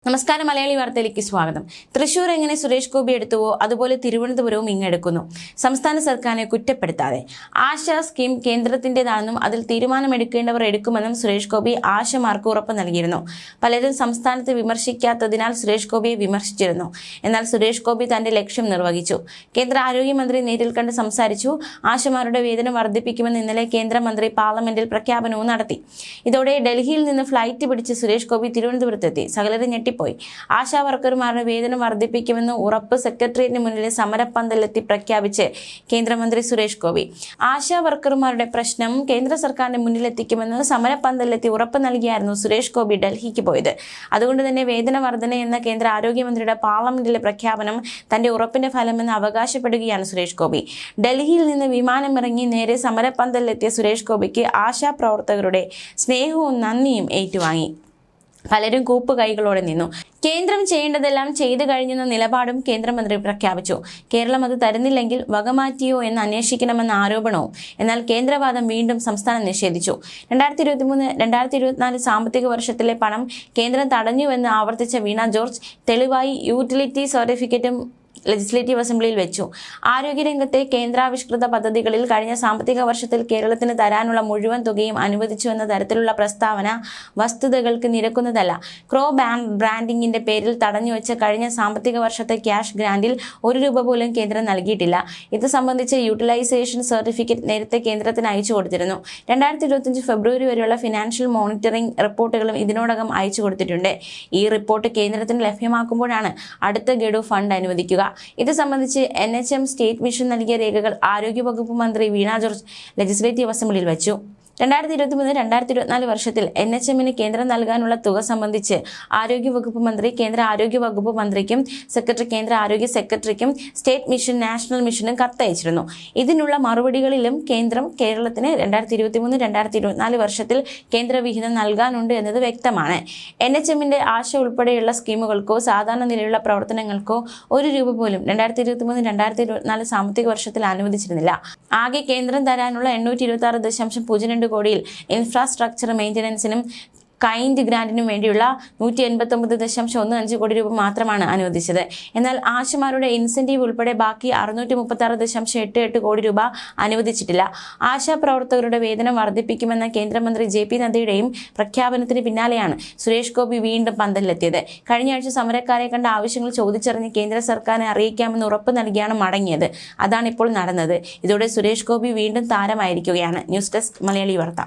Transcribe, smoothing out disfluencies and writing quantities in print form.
നമസ്കാരം മലയാളി വാർത്തയിലേക്ക് സ്വാഗതം. തൃശൂർ എങ്ങനെ സുരേഷ് ഗോപി എടുത്തുവോ അതുപോലെ തിരുവനന്തപുരവും ഇങ്ങെടുക്കുന്നു. സംസ്ഥാന സർക്കാരിനെ കുറ്റപ്പെടുത്താതെ. ആശ സ്കീം കേന്ദ്രത്തിൻ്റെതാണെന്നും അതിൽ തീരുമാനമെടുക്കേണ്ടവർ എടുക്കുമെന്നും സുരേഷ് ഗോപി ആശമാർക്ക് ഉറപ്പ് നൽകിയിരുന്നു. പലരും സംസ്ഥാനത്ത് വിമർശിക്കാത്തതിനാൽ സുരേഷ് ഗോപിയെ വിമർശിച്ചിരുന്നു. എന്നാൽ സുരേഷ് ഗോപി തന്റെ ലക്ഷ്യം നിർവഹിച്ചു. കേന്ദ്ര ആരോഗ്യമന്ത്രി നേരിൽ കണ്ട് സംസാരിച്ചു. ആശമാരുടെ വേതനം വർദ്ധിപ്പിക്കുമെന്ന് ഇന്നലെ കേന്ദ്രമന്ത്രി പാർലമെന്റിൽ പ്രഖ്യാപനവും നടത്തി. ഇതോടെ ഡൽഹിയിൽ നിന്ന് ഫ്ലൈറ്റ് പിടിച്ച് സുരേഷ് ഗോപി തിരുവനന്തപുരത്തെത്തി. സകലരും ഞെട്ടിപ്പോയി. ആശാ വർക്കർമാരുടെ വേതനം വർദ്ധിപ്പിക്കുമെന്ന് ഉറപ്പ് സെക്രട്ടേറിയറ്റിന് മുന്നിൽ സമരപ്പന്തലെത്തി പ്രഖ്യാപിച്ച് കേന്ദ്രമന്ത്രി സുരേഷ് ഗോപി. ആശാ വർക്കർമാരുടെ പ്രശ്നം കേന്ദ്ര സർക്കാരിന്റെ മുന്നിലെത്തിക്കുമെന്ന് സമരപ്പന്തലെത്തി ഉറപ്പ് നൽകിയായിരുന്നു സുരേഷ് ഗോപി ഡൽഹിക്ക് പോയത്. അതുകൊണ്ട് തന്നെ വേതന വർധന എന്ന കേന്ദ്ര ആരോഗ്യമന്ത്രിയുടെ പാർലമെന്റിലെ പ്രഖ്യാപനം തന്റെ ഉറപ്പിന്റെ ഫലമെന്ന് അവകാശപ്പെടുകയാണ് സുരേഷ് ഗോപി. ഡൽഹിയിൽ നിന്ന് വിമാനമിറങ്ങി നേരെ സമരപ്പന്തലിലെത്തിയ സുരേഷ് ഗോപിക്ക് ആശാ പ്രവർത്തകരുടെ സ്നേഹവും നന്ദിയും ഏറ്റുവാങ്ങി. പലരും കൂപ്പുകൈകളോടെ നിന്നു. കേന്ദ്രം ചെയ്യേണ്ടതെല്ലാം ചെയ്തു കഴിഞ്ഞെന്ന നിലപാടും കേന്ദ്രമന്ത്രി പ്രഖ്യാപിച്ചു. കേരളം അത് തരുന്നില്ലെങ്കിൽ വകമാറ്റിയോ എന്ന് അന്വേഷിക്കണമെന്ന ആരോപണവും. എന്നാൽ കേന്ദ്രവാദം വീണ്ടും സംസ്ഥാനം നിഷേധിച്ചു. 2023-2024 സാമ്പത്തിക വർഷത്തിലെ പണം കേന്ദ്രം തടഞ്ഞുവെന്ന് ആവർത്തിച്ച വീണ ജോർജ് തെളിവായി യൂട്ടിലിറ്റി സർട്ടിഫിക്കറ്റും ലെജിസ്ലേറ്റീവ് അസംബ്ലിയിൽ വെച്ചു. ആരോഗ്യരംഗത്തെ കേന്ദ്രാവിഷ്കൃത പദ്ധതികളിൽ കഴിഞ്ഞ സാമ്പത്തിക വർഷത്തിൽ കേരളത്തിന് തരാനുള്ള മുഴുവൻ തുകയും അനുവദിച്ചു എന്ന തരത്തിലുള്ള പ്രസ്താവന വസ്തുതകൾക്ക് നിരക്കുന്നതല്ല. ക്രോ ബ്രാൻഡിങ്ങിന്റെ പേരിൽ തടഞ്ഞുവെച്ച കഴിഞ്ഞ സാമ്പത്തിക വർഷത്തെ ക്യാഷ് ഗ്രാന്റിൽ ₹1 പോലും കേന്ദ്രം നൽകിയിട്ടില്ല. ഇത് സംബന്ധിച്ച് യൂട്ടിലൈസേഷൻ സർട്ടിഫിക്കറ്റ് നേരത്തെ കേന്ദ്രത്തിന് അയച്ചു കൊടുത്തിരുന്നു. 2025 ഫെബ്രുവരി വരെയുള്ള ഫിനാൻഷ്യൽ മോണിറ്ററിംഗ് റിപ്പോർട്ടുകളും ഇതിനോടകം അയച്ചു കൊടുത്തിട്ടുണ്ട്. ഈ റിപ്പോർട്ട് കേന്ദ്രത്തിന് ലഭ്യമാക്കുമ്പോഴാണ് അടുത്ത ഗഡു ഫണ്ട് അനുവദിക്കുക. ഇത് സംബന്ധിച്ച് NHM സ്റ്റേറ്റ് മിഷൻ നൽകിയ രേഖകൾ ആരോഗ്യവകുപ്പ് മന്ത്രി വീണ ജോർജ് ലെജിസ്ലേറ്റീവ് അസംബ്ലിയിൽ വച്ചു. 2023-2024 വർഷത്തിൽ NHMന് കേന്ദ്രം നൽകാനുള്ള തുക സംബന്ധിച്ച് ആരോഗ്യവകുപ്പ് മന്ത്രി കേന്ദ്ര ആരോഗ്യവകുപ്പ് മന്ത്രിക്കും കേന്ദ്ര ആരോഗ്യ സെക്രട്ടറിക്കും സ്റ്റേറ്റ് മിഷൻ നാഷണൽ മിഷനും കത്തയച്ചിരുന്നു. ഇതിനുള്ള മറുപടികളിലും കേന്ദ്രം കേരളത്തിന് 2023-2024 വർഷത്തിൽ കേന്ദ്രവിഹിതം നൽകാനുണ്ട് എന്നത് വ്യക്തമാണ്. NHMന്റെ ആശ ഉൾപ്പെടെയുള്ള സ്കീമുകൾക്കോ സാധാരണ നിലയിലുള്ള പ്രവർത്തനങ്ങൾക്കോ ₹1 പോലും 2023-2024 സാമ്പത്തിക വർഷത്തിൽ അനുവദിച്ചിരുന്നില്ല. ആകെ കേന്ദ്രം തരാനുള്ള 826.02 കോടിയിൽ ഇൻഫ്രാസ്ട്രക്ചർ മെയിൻ്റനൻസിനും കൈൻഡ് ഗ്രാന്റിനും വേണ്ടിയുള്ള 189.15 കോടി മാത്രമാണ് അനുവദിച്ചത്. എന്നാൽ ആശമാരുടെ ഇൻസെന്റീവ് ഉൾപ്പെടെ ബാക്കി 636.88 കോടി അനുവദിച്ചിട്ടില്ല. ആശാ പ്രവർത്തകരുടെ വേതനം വർദ്ധിപ്പിക്കുമെന്ന കേന്ദ്രമന്ത്രി JP നദ്ദയുടെയും പ്രഖ്യാപനത്തിന് പിന്നാലെയാണ് സുരേഷ് ഗോപി വീണ്ടും പന്തലിലെത്തിയത്. കഴിഞ്ഞ ആഴ്ച സമരക്കാരെ കണ്ട ആവശ്യങ്ങൾ ചോദിച്ചറിഞ്ഞ് കേന്ദ്ര സർക്കാരിനെ അറിയിക്കാമെന്ന് ഉറപ്പ് നൽകിയാണ് മടങ്ങിയത്. അതാണ് ഇപ്പോൾ നടന്നത്. ഇതോടെ സുരേഷ് ഗോപി വീണ്ടും താരമായിരിക്കുകയാണ്. ന്യൂസ് ഡെസ്ക് മലയാളി വാർത്ത.